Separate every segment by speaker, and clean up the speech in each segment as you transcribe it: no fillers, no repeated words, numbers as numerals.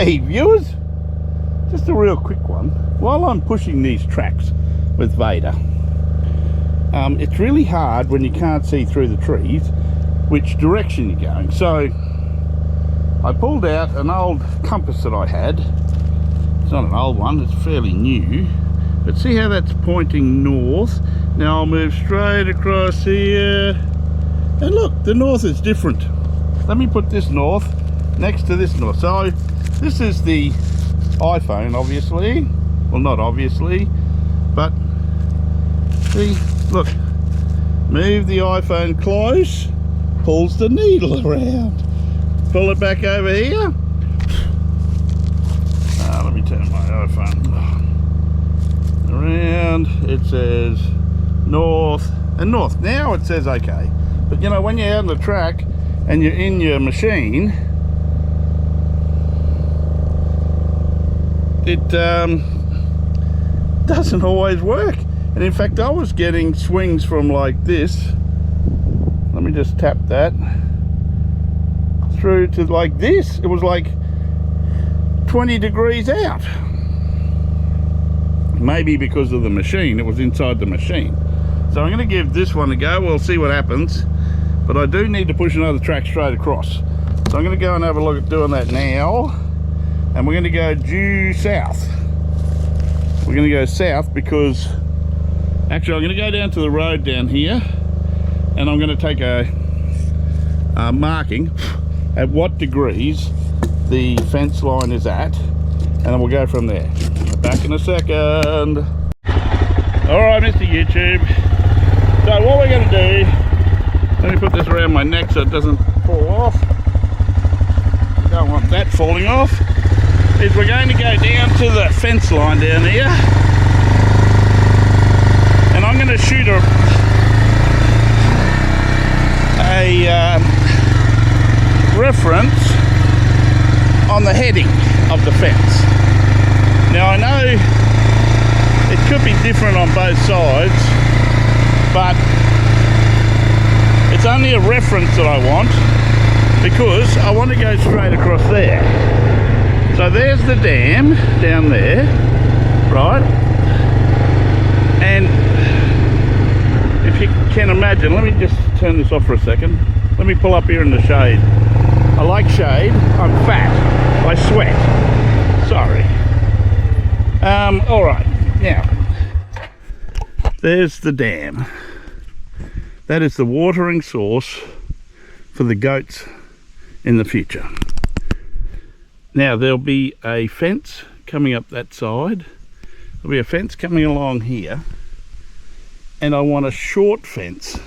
Speaker 1: Hey viewers, just a real quick one. While I'm pushing these tracks with Vader, it's really hard when you can't see through the trees which direction you're going. So I pulled out an old compass that I had. It's not an old one, it's fairly new, but see how that's pointing north. Now I'll move straight across here, and look, the north is different. Let me put this north next to this north. So this is the iPhone, obviously. Well, not obviously, but see, look, move the iPhone close, pulls the needle around. Pull it back over here. Let me turn my iPhone around. It says north and north. Now it says okay. But you know, when you're out on the track and you're in your machine, it doesn't always work. And in fact, I was getting swings from like this. Let me just tap that through to like this. It was like 20 degrees out. Maybe because of the machine, it was inside the machine. So I'm going to give this one a go. We'll see what happens, but I do need to push another track straight across. So I'm going to go and have a look at doing that now, and we're going to go due south. We're going to go south because actually I'm going to go down to the road down here, and I'm going to take a marking at what degrees the fence line is at, and then we'll go from there. Back in a second. Alright, Mr. YouTube, so what we're going to do, let me put this around my neck so it doesn't fall off. Don't want that falling off. Is we're going to go down to the fence line down here, and I'm going to shoot a reference on the heading of the fence. Now I know it could be different on both sides, but it's only a reference that I want because I want to go straight across there. So there's the dam down there, right? And if you can imagine, let me just turn this off for a second. Let me pull up here in the shade. I like shade. I'm fat. I sweat. Sorry. All right. Now, there's the dam. That is the watering source for the goats in the future. Now, there'll be a fence coming up that side. There'll be a fence coming along here. And I want a short fence.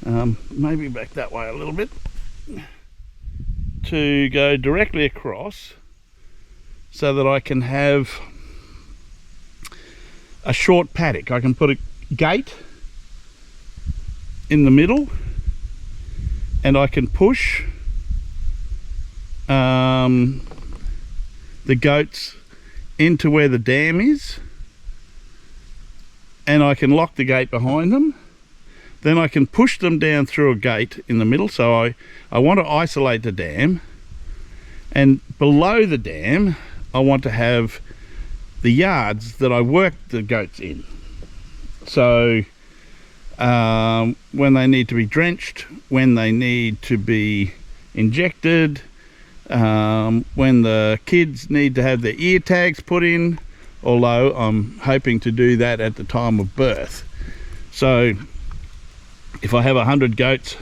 Speaker 1: Maybe back that way a little bit. To go directly across so that I can have a short paddock. I can put a gate in the middle, and I can push the goats into where the dam is, and I can lock the gate behind them. Then I can push them down through a gate in the middle. So I want to isolate the dam, and below the dam I want to have the yards that I work the goats in. So when they need to be drenched, when they need to be injected, when the kids need to have their ear tags put in, although I'm hoping to do that at the time of birth. So if I have 100 goats,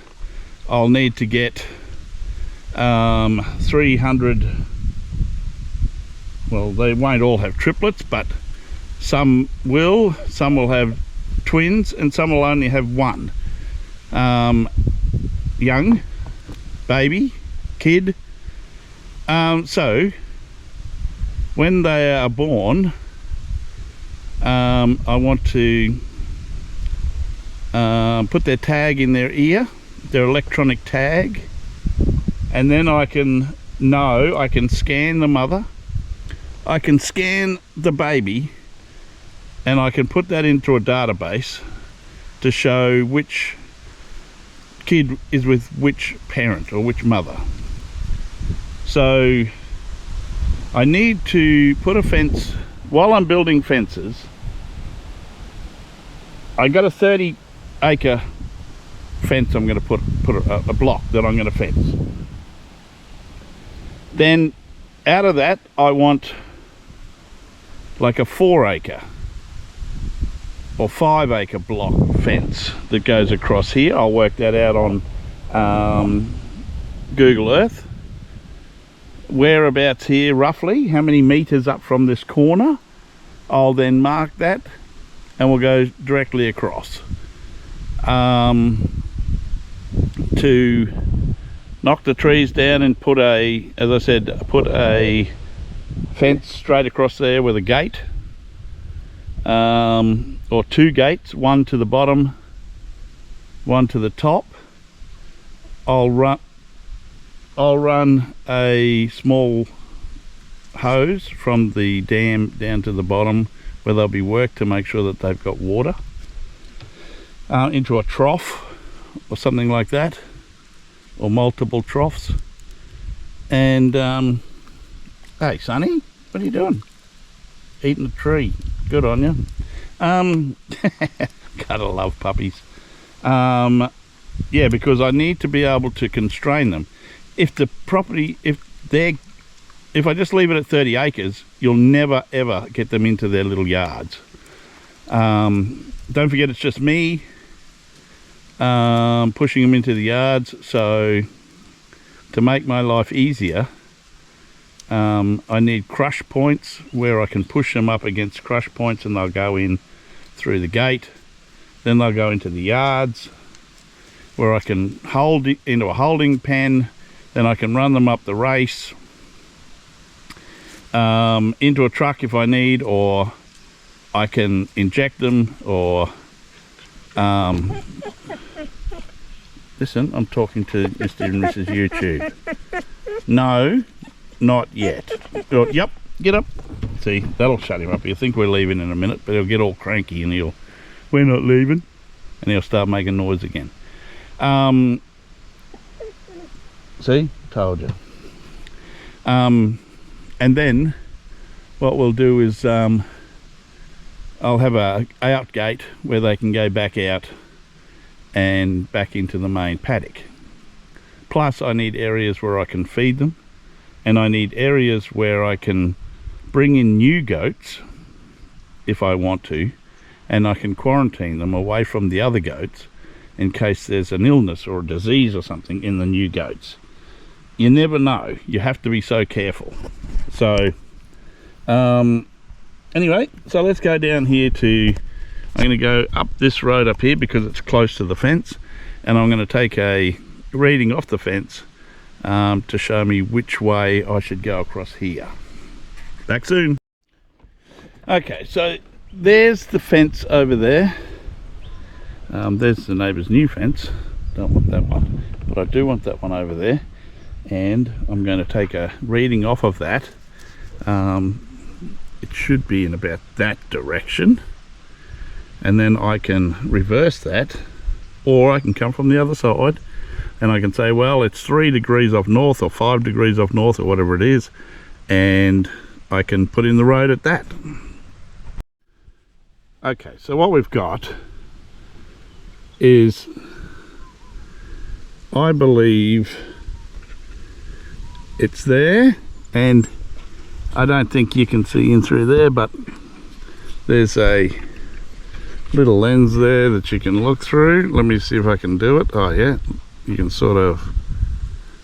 Speaker 1: I'll need to get 300. Well, they won't all have triplets, but some will have twins, and some will only have one. Young, baby, kid. So when they are born, I want to put their tag in their ear, their electronic tag, and then I can scan the mother, I can scan the baby, and I can put that into a database to show which kid is with which parent or which mother. So I need to put a fence. While I'm building fences, I got a 30-acre fence. I'm going to put a block that I'm going to fence. Then out of that, I want like a 4-acre or 5-acre block fence that goes across here. I'll work that out on Google Earth. Whereabouts here roughly, how many meters up from this corner. I'll then mark that and we'll go directly across to knock the trees down and put a, as I said, put a fence straight across there with a gate, or 2 gates, one to the bottom, one to the top. I'll run a small hose from the dam down to the bottom where there'll be work to make sure that they've got water, into a trough or something like that, or multiple troughs. And hey Sonny, what are you doing? Eating a tree. Good on you. Gotta love puppies. Yeah, because I need to be able to constrain them. If the property, if I just leave it at 30 acres, you'll never ever get them into their little yards. Don't forget, it's just me pushing them into the yards. So to make my life easier, I need crush points where I can push them up against crush points, and they'll go in through the gate. Then they'll go into the yards where I can hold it into a holding pen. Then I can run them up the race, into a truck if I need, or I can inject them, or listen, I'm talking to Mr. and Mrs. YouTube. No, not yet. Oh, yep, get up. See, that'll shut him up. He'll think we're leaving in a minute, but he'll get all cranky and we're not leaving, and he'll start making noise again. See, told you. And then what we'll do is I'll have a out gate where they can go back out and back into the main paddock. Plus I need areas where I can feed them, and I need areas where I can bring in new goats if I want to, and I can quarantine them away from the other goats in case there's an illness or a disease or something in the new goats. You never know. You have to be so careful. So anyway, so let's go down here to, I'm going to go up this road up here because it's close to the fence, and I'm going to take a reading off the fence to show me which way I should go across here. Back soon. Okay, so there's the fence over there. There's the neighbour's new fence. Don't want that one, but I do want that one over there, and I'm going to take a reading off of that. It should be in about that direction, and then I can reverse that, or I can come from the other side and I can say, well, it's 3 degrees off north or 5 degrees off north or whatever it is, and I can put in the road at that. Okay, so what we've got is, I believe it's there, and I don't think you can see in through there, but there's a little lens there that you can look through. Let me see if I can do it. Oh yeah, you can sort of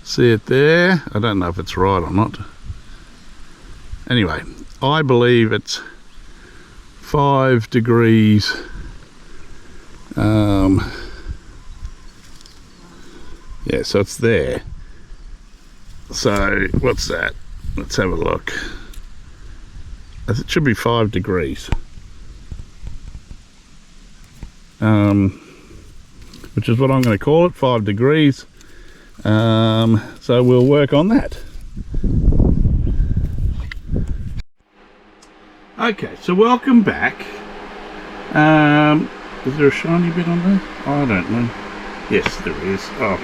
Speaker 1: see it there. I don't know if it's right or not. Anyway, I believe it's 5 degrees yeah, so it's there. So what's that? Let's have a look. It should be 5 degrees, which is what I'm going to call it, 5 degrees. So we'll work on that. Okay, so welcome back. Is there a shiny bit on there? I don't know. Yes, there is. Oh.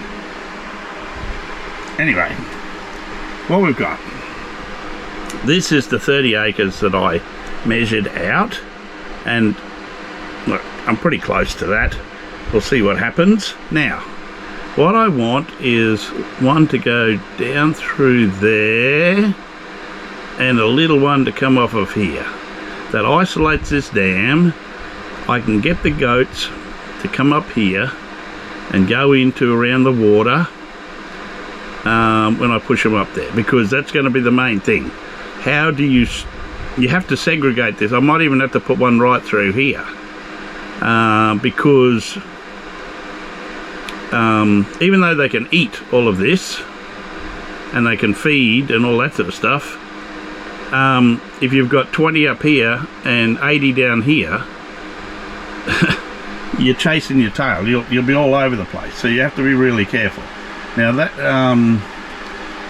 Speaker 1: Anyway, what we've got this is the 30 acres that I measured out, and look, I'm pretty close to that. We'll see what happens. Now, what I want is one to go down through there and a little one to come off of here. That isolates this dam. I can get the goats to come up here and go into around the water when I push them up there, because that's going to be the main thing. How do you have to segregate this. I might even have to put one right through here, because even though they can eat all of this and they can feed and all that sort of stuff, if you've got 20 up here and 80 down here, you're chasing your tail. You'll be all over the place, so you have to be really careful. Now that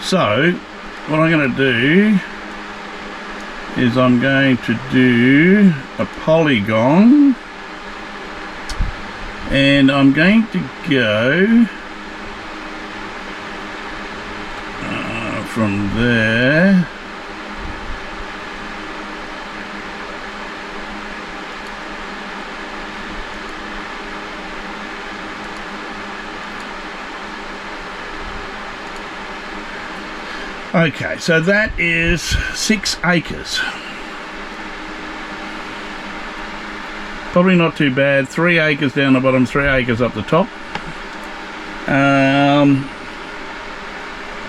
Speaker 1: so what I'm going to do is I'm going to do a polygon, and I'm going to go from there Okay, so that is 6 acres. Probably not too bad. 3 acres down the bottom, 3 acres up the top.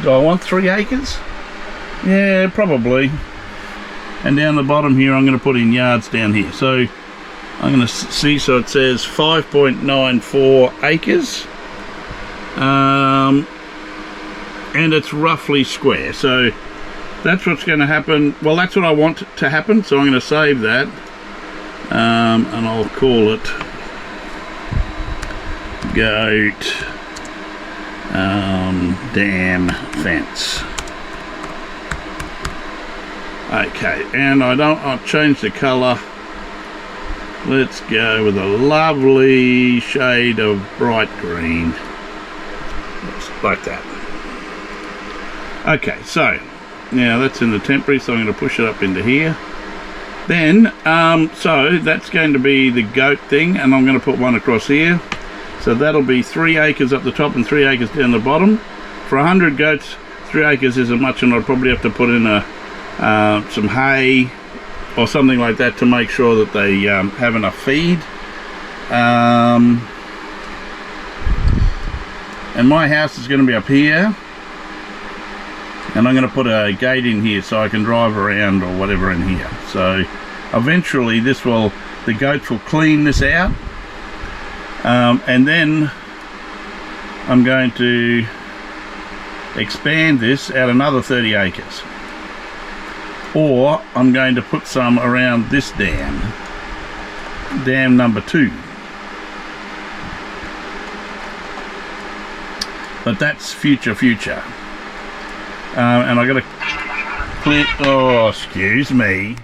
Speaker 1: Do I want 3 acres? Yeah, probably. And down the bottom here, I'm going to put in yards down here. So I'm going to see, so it says 5.94 acres. And it's roughly square, so that's what's going to happen. Well, that's what I want to happen, so I'm going to save that, and I'll call it goat dam fence. Okay, and I'll change the color. Let's go with a lovely shade of bright green, just like that. Okay, so now that's in the temporary, so I'm going to push it up into here. Then, so that's going to be the goat thing, and I'm going to put one across here. So that'll be 3 acres up the top and 3 acres down the bottom. For 100 goats, 3 acres isn't much, and I'd probably have to put in some hay or something like that to make sure that they have enough feed. And my house is going to be up here. And I'm going to put a gate in here so I can drive around or whatever in here. So eventually the goats will clean this out. And then I'm going to expand this out another 30 acres. Or I'm going to put some around this dam. Dam number 2. But that's future. And I got to clear, oh, excuse me.